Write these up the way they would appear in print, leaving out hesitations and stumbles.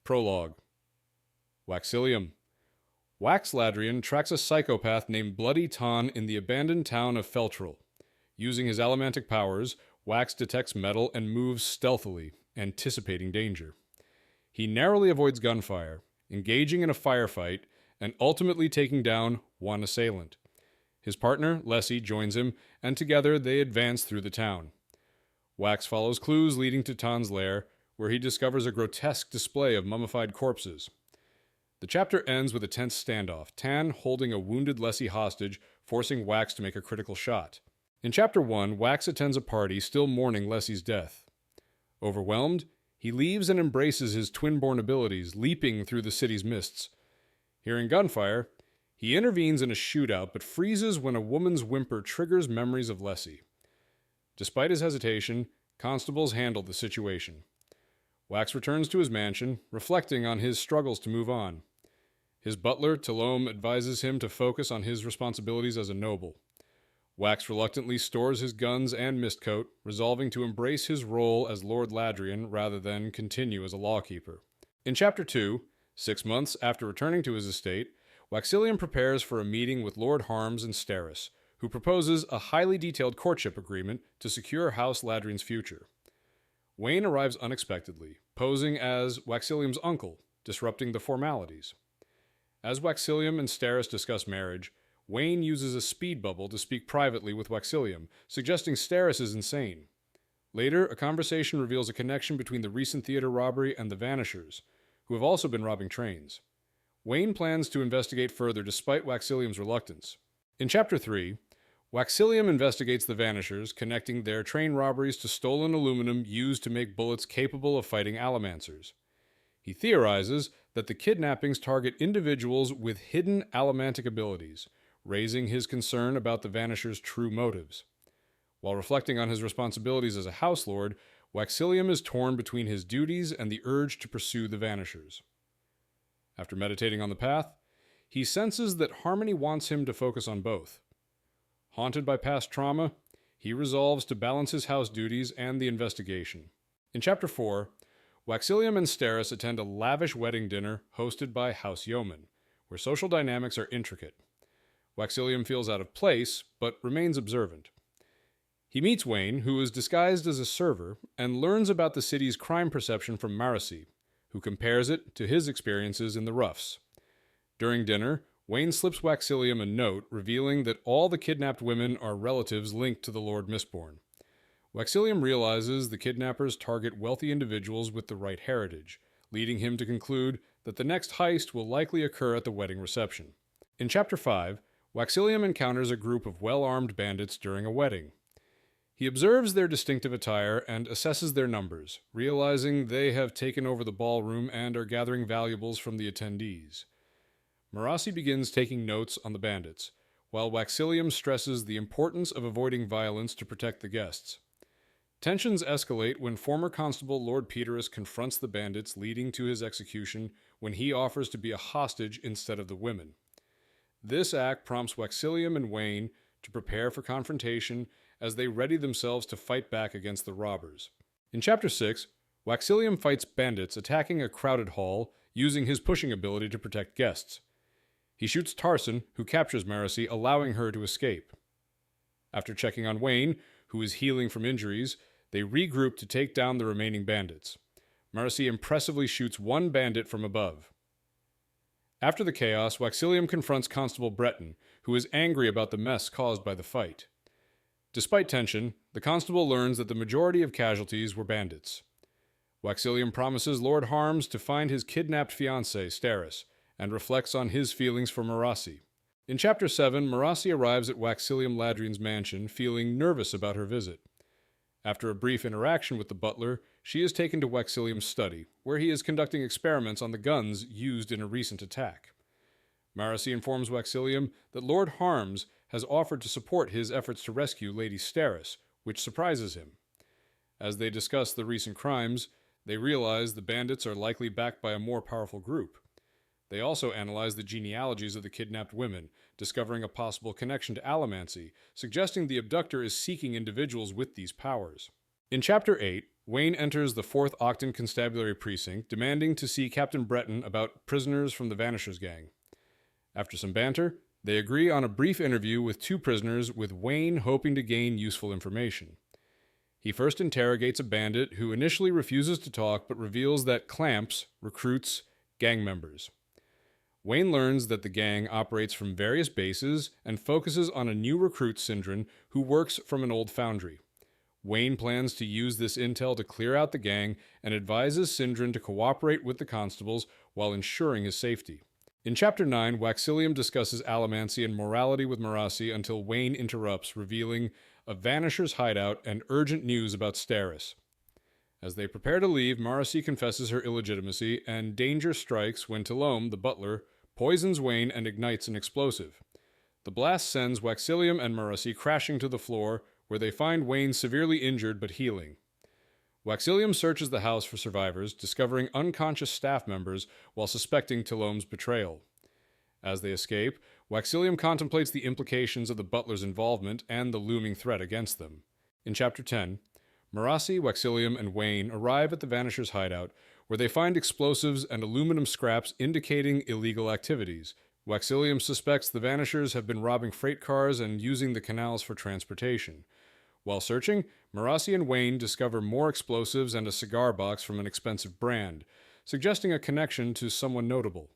Prologue. Waxillium. Wax Ladrian tracks a psychopath named Bloody Ton in the abandoned town of Feltril. Using his allomantic powers, Wax detects metal and moves stealthily, anticipating danger. He narrowly avoids gunfire, engaging in a firefight, and ultimately taking down one assailant. His partner, Lessie, joins him, and together they advance through the town. Wax follows clues leading to Ton's lair, where he discovers a grotesque display of mummified corpses. The chapter ends with a tense standoff, Tan holding a wounded Lessie hostage, forcing Wax to make a critical shot. In Chapter 1, Wax attends a party still mourning Lessie's death. Overwhelmed, he leaves and embraces his twin-born abilities, leaping through the city's mists. Hearing gunfire, he intervenes in a shootout but freezes when a woman's whimper triggers memories of Lessie. Despite his hesitation, constables handle the situation. Wax returns to his mansion, reflecting on his struggles to move on. His butler, Talome, advises him to focus on his responsibilities as a noble. Wax reluctantly stores his guns and mistcoat, resolving to embrace his role as Lord Ladrian rather than continue as a lawkeeper. In Chapter 2, 6 months after returning to his estate, Waxillium prepares for a meeting with Lord Harms and Steris, who proposes a highly detailed courtship agreement to secure House Ladrian's future. Wayne arrives unexpectedly, posing as Waxillium's uncle, disrupting the formalities. As Waxillium and Steris discuss marriage, Wayne uses a speed bubble to speak privately with Waxillium, suggesting Steris is insane. Later, a conversation reveals a connection between the recent theater robbery and the Vanishers, who have also been robbing trains. Wayne plans to investigate further despite Waxillium's reluctance. In Chapter 3, Waxillium investigates the Vanishers, connecting their train robberies to stolen aluminum used to make bullets capable of fighting Allomancers. He theorizes that the kidnappings target individuals with hidden allomantic abilities, raising his concern about the Vanishers' true motives. While reflecting on his responsibilities as a House Lord, Waxillium is torn between his duties and the urge to pursue the Vanishers. After meditating on the path, he senses that Harmony wants him to focus on both. Haunted by past trauma, he resolves to balance his house duties and the investigation. In Chapter 4, Waxillium and Steris attend a lavish wedding dinner hosted by House Yeoman, where social dynamics are intricate. Waxillium feels out of place, but remains observant. He meets Wayne, who is disguised as a server, and learns about the city's crime perception from Marasi, who compares it to his experiences in the roughs. During dinner, Wayne slips Waxillium a note revealing that all the kidnapped women are relatives linked to the Lord Mistborn. Waxillium realizes the kidnappers target wealthy individuals with the right heritage, leading him to conclude that the next heist will likely occur at the wedding reception. In Chapter 5, Waxillium encounters a group of well-armed bandits during a wedding. He observes their distinctive attire and assesses their numbers, realizing they have taken over the ballroom and are gathering valuables from the attendees. Marasi begins taking notes on the bandits, while Waxillium stresses the importance of avoiding violence to protect the guests. Tensions escalate when former Constable Lord Peterus confronts the bandits, leading to his execution when he offers to be a hostage instead of the women. This act prompts Waxillium and Wayne to prepare for confrontation as they ready themselves to fight back against the robbers. In Chapter 6, Waxillium fights bandits attacking a crowded hall, using his pushing ability to protect guests. He shoots Tarson, who captures Marasi, allowing her to escape. After checking on Wayne, who is healing from injuries, they regroup to take down the remaining bandits. Marasi impressively shoots one bandit from above. After the chaos, Waxillium confronts Constable Breton, who is angry about the mess caused by the fight. Despite tension, the constable learns that the majority of casualties were bandits. Waxillium promises Lord Harms to find his kidnapped fiancée, Steris, and reflects on his feelings for Marasi. In Chapter 7, Marasi arrives at Waxillium Ladrian's mansion, feeling nervous about her visit. After a brief interaction with the butler, she is taken to Waxillium's study, where he is conducting experiments on the guns used in a recent attack. Marasi informs Waxillium that Lord Harms has offered to support his efforts to rescue Lady Steris, which surprises him. As they discuss the recent crimes, they realize the bandits are likely backed by a more powerful group. They also analyze the genealogies of the kidnapped women, discovering a possible connection to Allomancy, suggesting the abductor is seeking individuals with these powers. In Chapter 8, Wayne enters the 4th Octon Constabulary Precinct, demanding to see Captain Breton about prisoners from the Vanishers gang. After some banter, they agree on a brief interview with 2 prisoners, with Wayne hoping to gain useful information. He first interrogates a bandit who initially refuses to talk but reveals that Clamps recruits gang members. Wayne learns that the gang operates from various bases and focuses on a new recruit, Sindrin, who works from an old foundry. Wayne plans to use this intel to clear out the gang and advises Sindrin to cooperate with the constables while ensuring his safety. In Chapter 9, Waxillium discusses allomancy and morality with Marasi until Wayne interrupts, revealing a Vanisher's hideout and urgent news about Steris. As they prepare to leave, Marasi confesses her illegitimacy, and danger strikes when Talome, the butler, poisons Wayne and ignites an explosive. The blast sends Waxillium and Marasi crashing to the floor, where they find Wayne severely injured but healing. Waxillium searches the house for survivors, discovering unconscious staff members while suspecting Talome's betrayal. As they escape, Waxillium contemplates the implications of the butler's involvement and the looming threat against them. In Chapter 10, Marasi, Waxillium, and Wayne arrive at the Vanisher's hideout, where they find explosives and aluminum scraps indicating illegal activities. Waxillium suspects the Vanishers have been robbing freight cars and using the canals for transportation. While searching, Marasi and Wayne discover more explosives and a cigar box from an expensive brand, suggesting a connection to someone notable.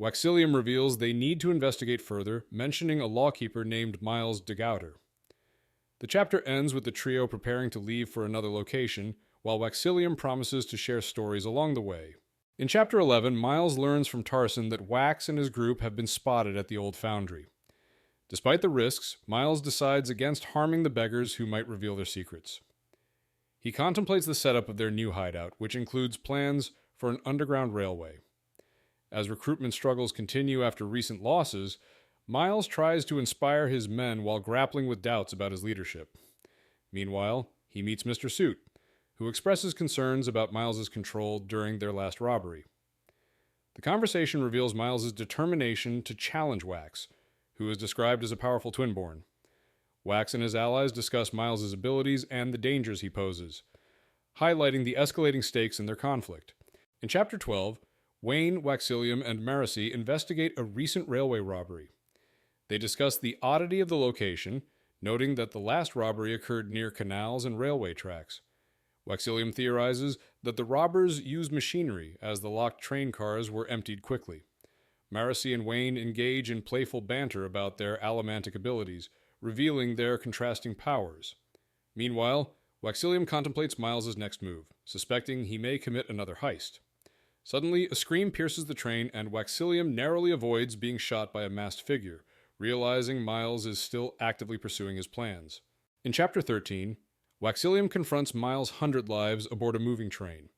Waxillium reveals they need to investigate further, mentioning a lawkeeper named Miles Hundredlives. The chapter ends with the trio preparing to leave for another location, while Waxillium promises to share stories along the way. In Chapter 11, Miles learns from Tarson that Wax and his group have been spotted at the old foundry. Despite the risks, Miles decides against harming the beggars who might reveal their secrets. He contemplates the setup of their new hideout, which includes plans for an underground railway. As recruitment struggles continue after recent losses, Miles tries to inspire his men while grappling with doubts about his leadership. Meanwhile, he meets Mr. Suit, who expresses concerns about Miles's control during their last robbery. The conversation reveals Miles's determination to challenge Wax, who is described as a powerful twinborn. Wax and his allies discuss Miles's abilities and the dangers he poses, highlighting the escalating stakes in their conflict. In Chapter 12, Wayne, Waxillium, and Marasi investigate a recent railway robbery. They discuss the oddity of the location, noting that the last robbery occurred near canals and railway tracks. Waxillium theorizes that the robbers used machinery, as the locked train cars were emptied quickly. Marasi and Wayne engage in playful banter about their allomantic abilities, revealing their contrasting powers. Meanwhile, Waxillium contemplates Miles's next move, suspecting he may commit another heist. Suddenly, a scream pierces the train, and Waxillium narrowly avoids being shot by a masked figure, realizing Miles is still actively pursuing his plans. In Chapter 13, Waxillium confronts Miles Hundredlives aboard a moving train.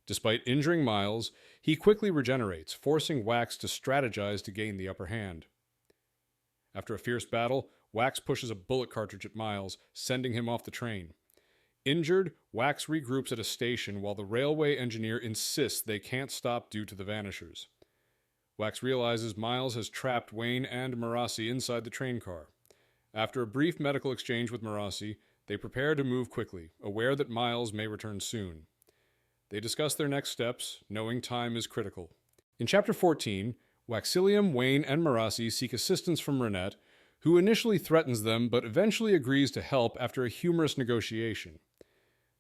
Despite injuring Miles, he quickly regenerates, forcing Wax to strategize to gain the upper hand. After a fierce battle, Wax pushes a bullet cartridge at Miles, sending him off the train. Injured, Wax regroups at a station while the railway engineer insists they can't stop due to the Vanishers. Wax realizes Miles has trapped Wayne and Marasi inside the train car. After a brief medical exchange with Marasi, they prepare to move quickly, aware that Miles may return soon. They discuss their next steps, knowing time is critical. In Chapter 14, Waxillium, Wayne, and Marasi seek assistance from Renette, who initially threatens them but eventually agrees to help after a humorous negotiation.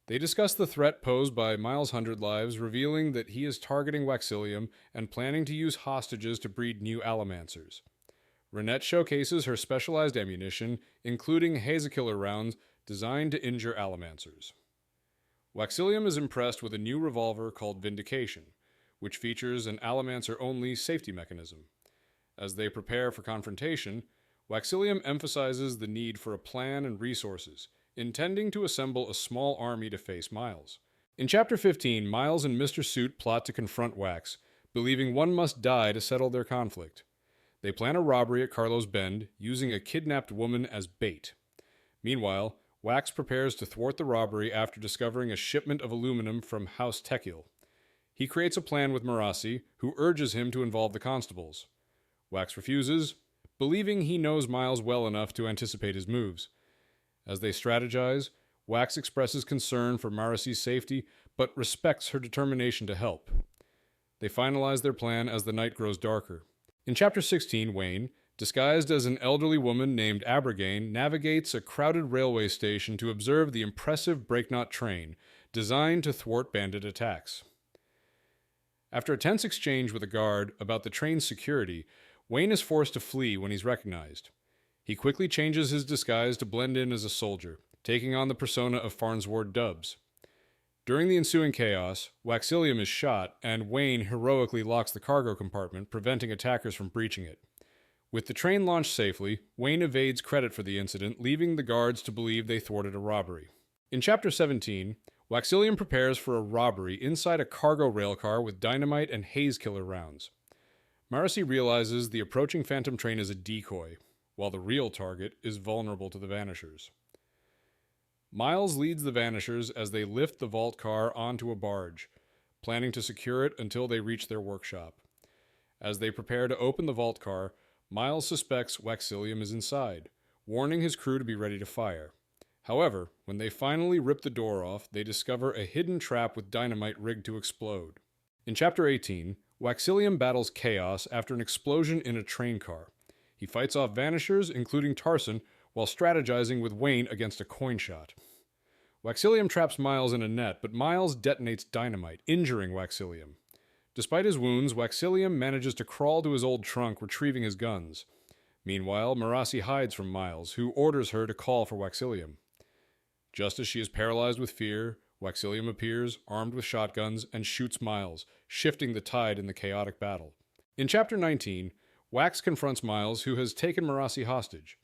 They discuss the threat posed by Miles Hundredlives, revealing that he is targeting Waxillium and planning to use hostages to breed new allomancers. Renette showcases her specialized ammunition, including Hazekiller rounds designed to injure allomancers. Waxillium is impressed with a new revolver called Vindication, which features an allomancer-only safety mechanism. As they prepare for confrontation, Waxillium emphasizes the need for a plan and resources, intending to assemble a small army to face Miles. In Chapter 15, Miles and Mr. Suit plot to confront Wax, believing one must die to settle their conflict. They plan a robbery at Carlos Bend, using a kidnapped woman as bait. Meanwhile, Wax prepares to thwart the robbery after discovering a shipment of aluminum from House Tekil. He creates a plan with Marasi, who urges him to involve the constables. Wax refuses, believing he knows Miles well enough to anticipate his moves. As they strategize, Wax expresses concern for Marasi's safety, but respects her determination to help. They finalize their plan as the night grows darker. In Chapter 16, Wayne, disguised as an elderly woman named Abergain, navigates a crowded railway station to observe the impressive breaknot train, designed to thwart bandit attacks. After a tense exchange with a guard about the train's security, Wayne is forced to flee when he's recognized. He quickly changes his disguise to blend in as a soldier, taking on the persona of Farnsworth Dubs. During the ensuing chaos, Waxillium is shot, and Wayne heroically locks the cargo compartment, preventing attackers from breaching it. With the train launched safely, Wayne evades credit for the incident, leaving the guards to believe they thwarted a robbery. In Chapter 17, Waxillium prepares for a robbery inside a cargo railcar with dynamite and haze killer rounds. Marasi realizes the approaching phantom train is a decoy, while the real target is vulnerable to the Vanishers. Miles leads the Vanishers as they lift the vault car onto a barge, planning to secure it until they reach their workshop. As they prepare to open the vault car, Miles suspects Waxillium is inside, warning his crew to be ready to fire. However, when they finally rip the door off, they discover a hidden trap with dynamite rigged to explode. In Chapter 18, Waxillium battles chaos after an explosion in a train car. He fights off Vanishers, including Tarson, while strategizing with Wayne against a coin shot. Waxillium traps Miles in a net, but Miles detonates dynamite, injuring Waxillium. Despite his wounds, Waxillium manages to crawl to his old trunk, retrieving his guns. Meanwhile, Marasi hides from Miles, who orders her to call for Waxillium. Just as she is paralyzed with fear, Waxillium appears, armed with shotguns, and shoots Miles, shifting the tide in the chaotic battle. In Chapter 19, Wax confronts Miles, who has taken Marasi hostage.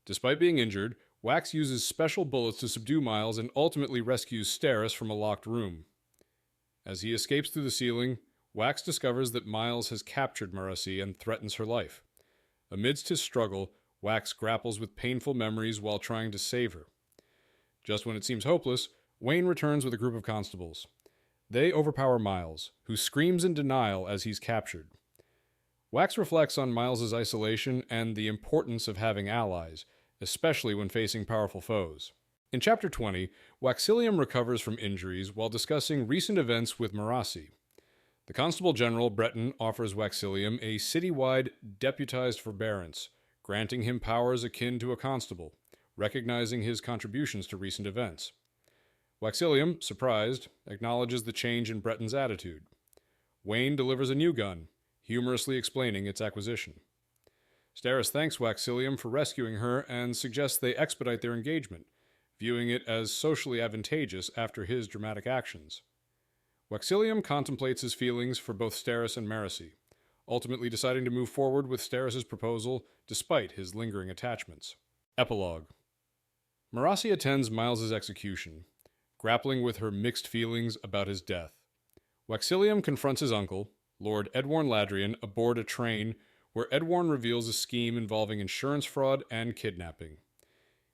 Despite being injured, Wax uses special bullets to subdue Miles and ultimately rescues Steris from a locked room. As he escapes through the ceiling, Wax discovers that Miles has captured Marasi and threatens her life. Amidst his struggle, Wax grapples with painful memories while trying to save her. Just when it seems hopeless, Wayne returns with a group of constables. They overpower Miles, who screams in denial as he's captured. Wax reflects on Miles' isolation and the importance of having allies, especially when facing powerful foes. In Chapter 20, Waxillium recovers from injuries while discussing recent events with Marasi. The Constable General, Breton, offers Waxillium a citywide deputized forbearance, granting him powers akin to a constable, recognizing his contributions to recent events. Waxillium, surprised, acknowledges the change in Breton's attitude. Wayne delivers a new gun, humorously explaining its acquisition. Steris thanks Waxillium for rescuing her and suggests they expedite their engagement, viewing it as socially advantageous after his dramatic actions. Waxillium contemplates his feelings for both Steris and Marasi, ultimately deciding to move forward with Steris' proposal despite his lingering attachments. Epilogue. Marasi attends Miles' execution, grappling with her mixed feelings about his death. Waxillium confronts his uncle, Lord Edwarn Ladrian, aboard a train where Edwarn reveals a scheme involving insurance fraud and kidnapping.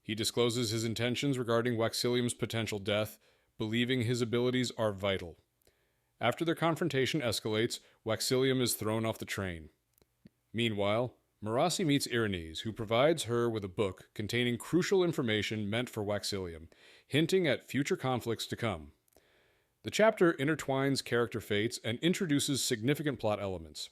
He discloses his intentions regarding Waxillium's potential death, believing his abilities are vital. After their confrontation escalates, Waxillium is thrown off the train. Meanwhile, Marasi meets Irenes, who provides her with a book containing crucial information meant for Waxillium, hinting at future conflicts to come. The chapter intertwines character fates and introduces significant plot elements.